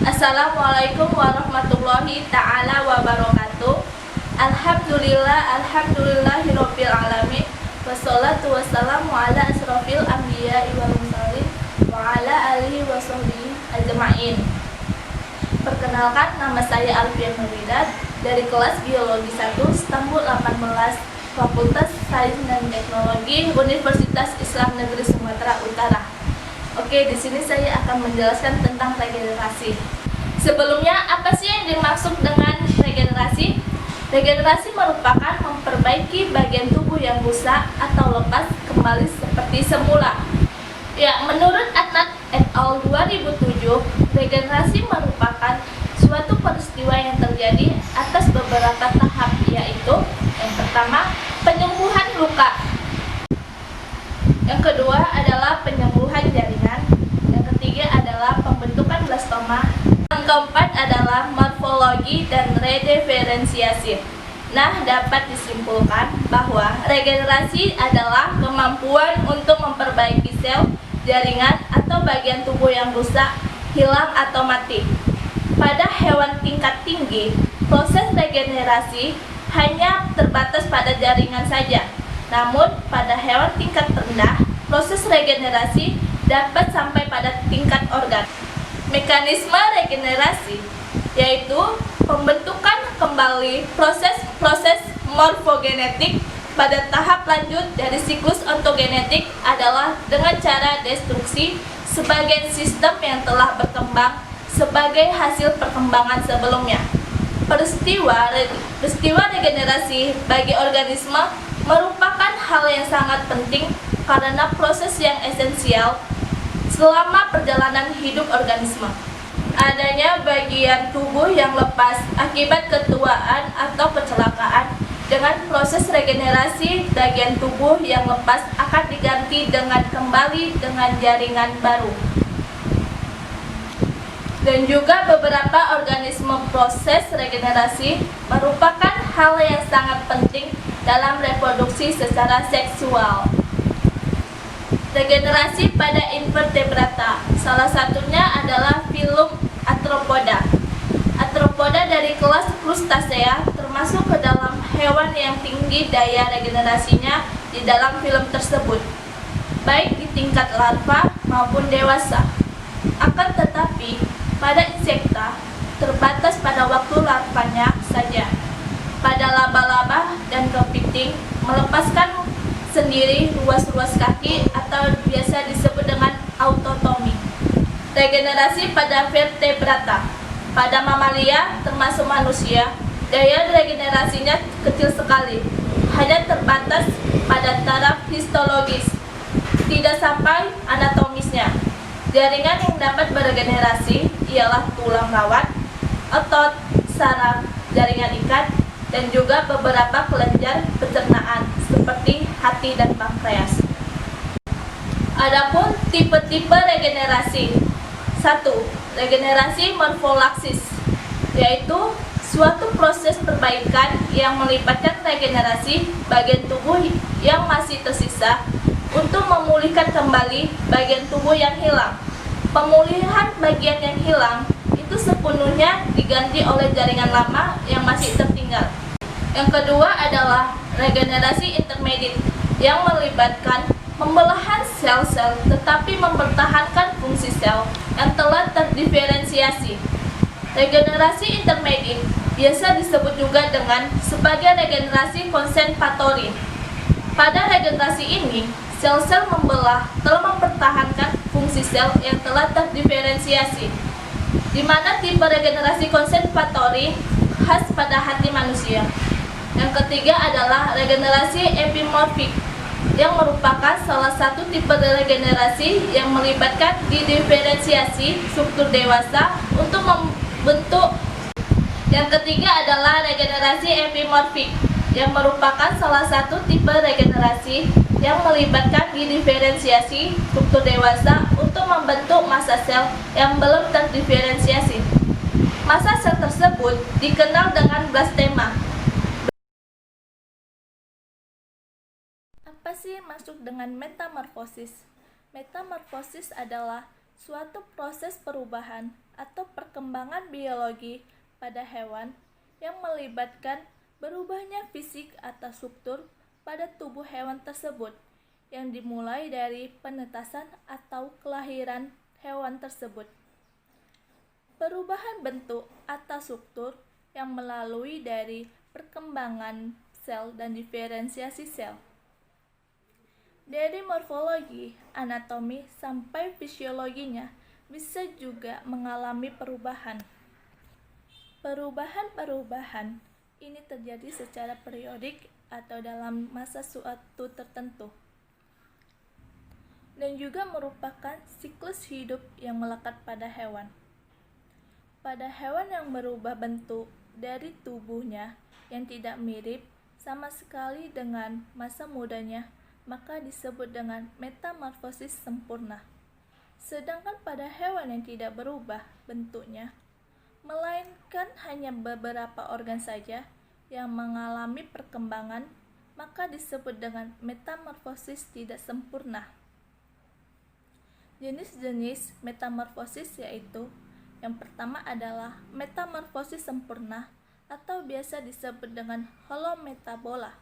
Assalamualaikum warahmatullahi ta'ala wabarakatuh. Alhamdulillahirabbil alamin. Wassalatu wassalamu ala asrofil anbiya'i wal mursalin wa ala alihi wa sahbihi ajma'in. Perkenalkan, nama saya Alfian Nuridat dari kelas Biologi 1 Stambul 18, Fakultas Sains dan Teknologi Universitas Islam Negeri Sumatera Utara. Oke, di sini saya akan menjelaskan tentang regenerasi. Sebelumnya, apa sih yang dimaksud dengan regenerasi? Regenerasi merupakan memperbaiki bagian tubuh yang rusak atau lepas kembali seperti semula. Ya, menurut Adnan et al. 2007, regenerasi merupakan suatu peristiwa yang terjadi atas beberapa tahap, yaitu yang pertama, penyembuhan luka. Yang kedua adalah penyembuhan jaringan. Yang ketiga adalah pembentukan blastoma. Yang keempat adalah morfologi dan rediferensiasi. Nah, dapat disimpulkan bahwa regenerasi adalah kemampuan untuk memperbaiki sel, jaringan, atau bagian tubuh yang rusak, hilang, atau mati. Pada hewan tingkat tinggi, proses regenerasi hanya terbatas pada jaringan saja. Namun, pada hewan tingkat rendah, proses regenerasi dapat sampai pada tingkat organ. Mekanisme regenerasi yaitu pembentukan kembali proses morfogenetik pada tahap lanjut dari siklus ontogenetik adalah dengan cara destruksi sebagian sistem yang telah berkembang sebagai hasil perkembangan sebelumnya. Peristiwa regenerasi bagi organisme merupakan hal yang sangat penting karena proses yang esensial selama perjalanan hidup organisme. Adanya bagian tubuh yang lepas akibat ketuaan atau kecelakaan, dengan proses regenerasi bagian tubuh yang lepas akan diganti dengan kembali dengan jaringan baru. Dan juga beberapa organisme proses regenerasi merupakan hal yang sangat penting dalam reproduksi secara seksual. Regenerasi pada invertebrata, salah satunya adalah filum Arthropoda. Arthropoda dari kelas Crustacea termasuk ke dalam hewan yang tinggi daya regenerasinya di dalam filum tersebut, baik di tingkat larva maupun dewasa. Akan tetapi, pada insekta terbatas pada waktu larvanya saja. Pada laba-laba dan kepiting melepaskan sendiri ruas-ruas kaki atau biasa disebut dengan autotomi. Regenerasi pada vertebrata. Pada mamalia termasuk manusia, daya regenerasinya kecil sekali, hanya terbatas pada taraf histologis, tidak sampai anatomisnya. Jaringan yang dapat beregenerasi ialah tulang rawat, otot, saraf, jaringan ikat, dan juga beberapa kelenjar pencernaan seperti hati dan pankreas. Adapun tipe-tipe regenerasi. 1. Regenerasi morfolaksis, yaitu suatu proses perbaikan yang melibatkan regenerasi bagian tubuh yang masih tersisa untuk memulihkan kembali bagian tubuh yang hilang. Pemulihan bagian yang hilang itu sepenuhnya diganti oleh jaringan lama yang masih tertinggal. Yang kedua adalah regenerasi intermediate yang melibatkan pembelahan sel-sel tetapi mempertahankan fungsi sel yang telah terdiferensiasi. Regenerasi intermediate biasa disebut juga dengan sebagai regenerasi konservatori. Pada regenerasi ini, sel-sel membelah telah mempertahankan fungsi sel yang telah terdiferensiasi, di mana tipe regenerasi konservatori khas pada hati manusia. Yang ketiga adalah regenerasi epimorfik, yang merupakan salah satu tipe regenerasi yang melibatkan diferensiasi struktur dewasa untuk membentuk. Yang ketiga adalah regenerasi epimorfik, yang merupakan salah satu tipe regenerasi yang melibatkan diferensiasi struktur dewasa untuk membentuk massa sel yang belum terdiferensiasi. Massa sel tersebut dikenal dengan blastema. Apa sih maksud dengan metamorfosis? Metamorfosis adalah suatu proses perubahan atau perkembangan biologi pada hewan yang melibatkan berubahnya fisik atau struktur pada tubuh hewan tersebut yang dimulai dari penetasan atau kelahiran hewan tersebut. Perubahan bentuk atau struktur yang melalui dari perkembangan sel dan diferensiasi sel. Dari morfologi, anatomi, sampai fisiologinya bisa juga mengalami perubahan. Perubahan-perubahan ini terjadi secara periodik atau dalam masa suatu tertentu, dan juga merupakan siklus hidup yang melekat pada hewan. Pada hewan yang berubah bentuk dari tubuhnya yang tidak mirip sama sekali dengan masa mudanya, maka disebut dengan metamorfosis sempurna. Sedangkan pada hewan yang tidak berubah bentuknya, melainkan hanya beberapa organ saja yang mengalami perkembangan, maka disebut dengan metamorfosis tidak sempurna. Jenis-jenis metamorfosis yaitu yang pertama adalah metamorfosis sempurna atau biasa disebut dengan holometabola.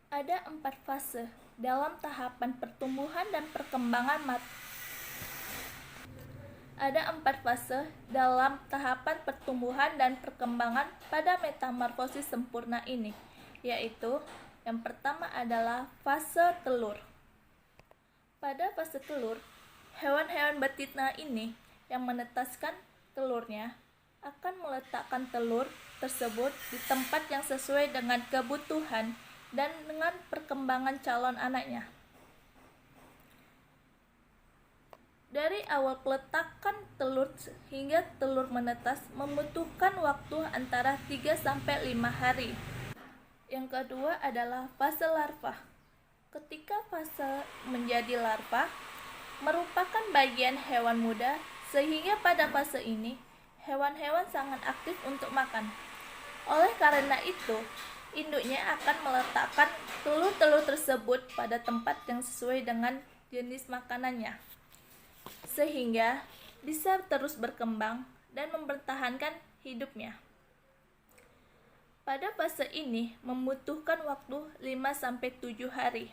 Ada 4 fase dalam tahapan pertumbuhan dan perkembangan pada metamorfosis sempurna ini, yaitu yang pertama adalah fase telur. Pada fase telur, hewan-hewan betina ini yang menetaskan telurnya akan meletakkan telur tersebut di tempat yang sesuai dengan kebutuhan dan dengan perkembangan calon anaknya. Dari awal peletakan telur hingga telur menetas membutuhkan waktu antara 3-5 hari. Yang kedua adalah fase larva. Ketika fase menjadi larva, merupakan bagian hewan muda, sehingga pada fase ini hewan-hewan sangat aktif untuk makan. Oleh karena itu, induknya akan meletakkan telur-telur tersebut pada tempat yang sesuai dengan jenis makanannya, sehingga bisa terus berkembang dan mempertahankan hidupnya. Pada fase ini membutuhkan waktu 5-7 hari.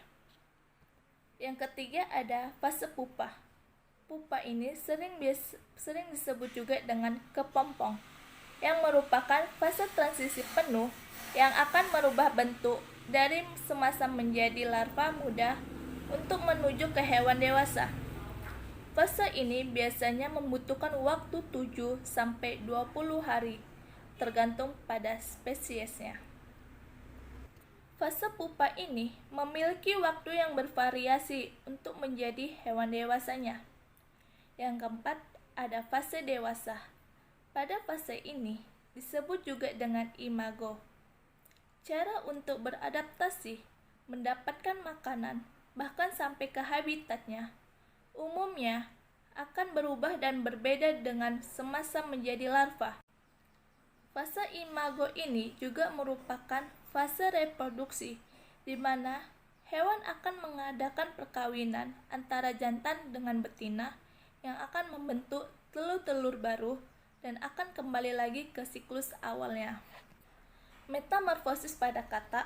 Yang ketiga ada fase pupa. Pupa ini sering disebut juga dengan kepompong, yang merupakan fase transisi penuh yang akan merubah bentuk dari semasa menjadi larva muda untuk menuju ke hewan dewasa. Fase ini biasanya membutuhkan waktu 7-20 hari, tergantung pada spesiesnya. Fase pupa ini memiliki waktu yang bervariasi untuk menjadi hewan dewasanya. Yang keempat, ada fase dewasa. Pada fase ini disebut juga dengan imago. Cara untuk beradaptasi, mendapatkan makanan, bahkan sampai ke habitatnya, umumnya akan berubah dan berbeda dengan semasa menjadi larva. Fase imago ini juga merupakan fase reproduksi, di mana hewan akan mengadakan perkawinan antara jantan dengan betina yang akan membentuk telur-telur baru dan akan kembali lagi ke siklus awalnya. Metamorfosis pada katak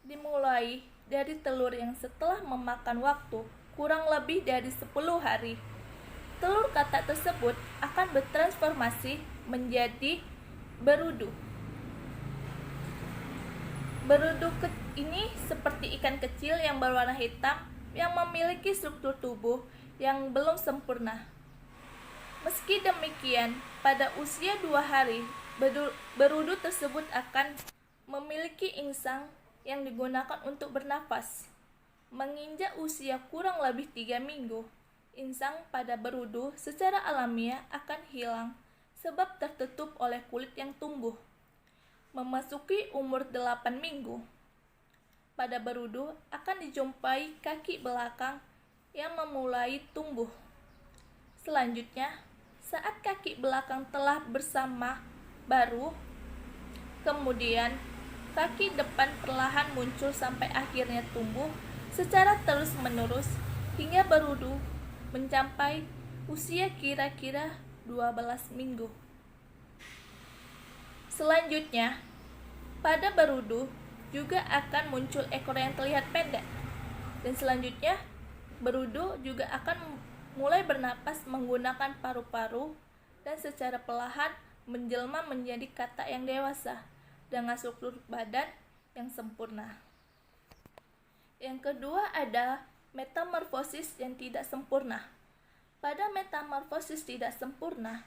dimulai dari telur yang setelah memakan waktu kurang lebih dari 10 hari. Telur katak tersebut akan bertransformasi menjadi berudu. Berudu ini seperti ikan kecil yang berwarna hitam yang memiliki struktur tubuh yang belum sempurna. Meski demikian, pada usia 2 hari, berudu tersebut akan memiliki insang yang digunakan untuk bernafas. Menginjak usia kurang lebih 3 minggu, insang pada berudu secara alamiah akan hilang sebab tertutup oleh kulit yang tumbuh. Memasuki umur 8 minggu, pada berudu akan dijumpai kaki belakang yang memulai tumbuh. Selanjutnya, saat kaki belakang telah bersama baru, kemudian kaki depan perlahan muncul sampai akhirnya tumbuh secara terus-menerus hingga berudu mencapai usia kira-kira 12 minggu. Selanjutnya, pada berudu juga akan muncul ekor yang terlihat pendek. Dan selanjutnya, berudu juga akan mulai bernapas menggunakan paru-paru dan secara perlahan menjelma menjadi katak yang dewasa dengan struktur badan yang sempurna. Yang kedua ada metamorfosis yang tidak sempurna. Pada metamorfosis tidak sempurna,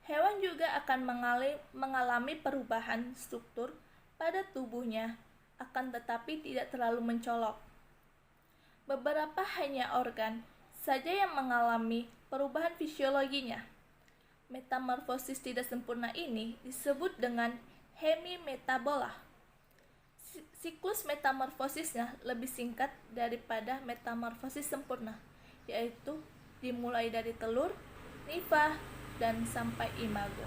hewan juga akan mengalami perubahan struktur pada tubuhnya, akan tetapi tidak terlalu mencolok. Beberapa hanya organ saja yang mengalami perubahan fisiologinya. Metamorfosis tidak sempurna ini disebut dengan hemimetabola. Siklus metamorfosisnya lebih singkat daripada metamorfosis sempurna, yaitu dimulai dari telur, nimfa, dan sampai imago.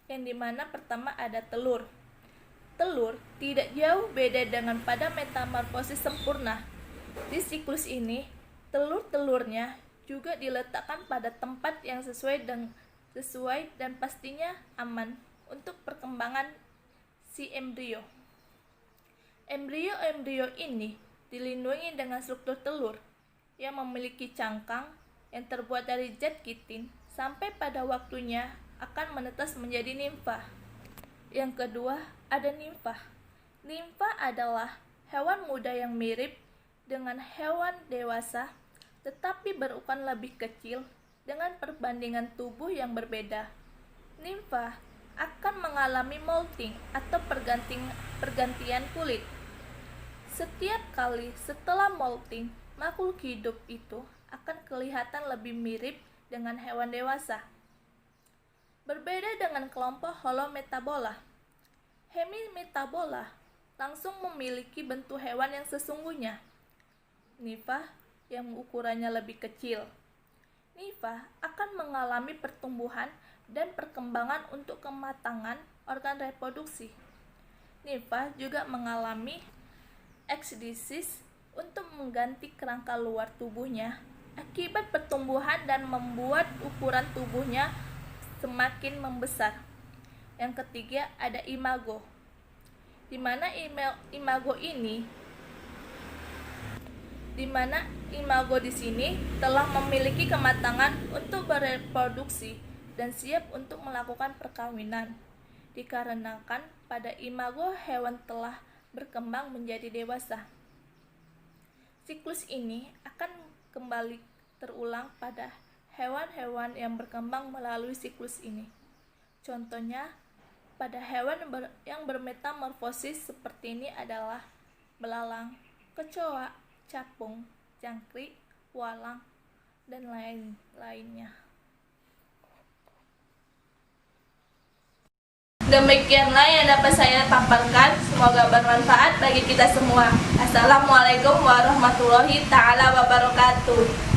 Yang dimana pertama ada telur. Telur tidak jauh beda dengan pada metamorfosis sempurna. Di siklus ini, telur-telurnya juga diletakkan pada tempat yang sesuai dan pastinya aman untuk perkembangan si embrio. Embrio ini dilindungi dengan struktur telur yang memiliki cangkang yang terbuat dari zat kitin sampai pada waktunya akan menetas menjadi nimfa. Yang kedua, ada nimfa. Nimfa adalah hewan muda yang mirip dengan hewan dewasa tetapi berukuran lebih kecil dengan perbandingan tubuh yang berbeda. Nimfa akan mengalami molting atau pergantian kulit. Setiap kali setelah molting, makhluk hidup itu akan kelihatan lebih mirip dengan hewan dewasa. Berbeda dengan kelompok Holometabola, Hemimetabola langsung memiliki bentuk hewan yang sesungguhnya. Nimfa yang ukurannya lebih kecil. Nimfa akan mengalami pertumbuhan dan perkembangan untuk kematangan organ reproduksi. Nimfa juga mengalami eksidisis untuk mengganti kerangka luar tubuhnya akibat pertumbuhan dan membuat ukuran tubuhnya semakin membesar. Yang ketiga ada imago, di mana imago di sini telah memiliki kematangan untuk bereproduksi dan siap untuk melakukan perkawinan, dikarenakan pada imago hewan telah berkembang menjadi dewasa. Siklus ini akan kembali terulang pada hewan-hewan yang berkembang melalui siklus ini. Contohnya, pada hewan yang bermetamorfosis seperti ini adalah belalang, kecoa, capung, jangkrik, walang, dan lain-lainnya. Demikianlah yang dapat saya paparkan. Semoga bermanfaat bagi kita semua. Assalamualaikum warahmatullahi ta'ala wabarakatuh.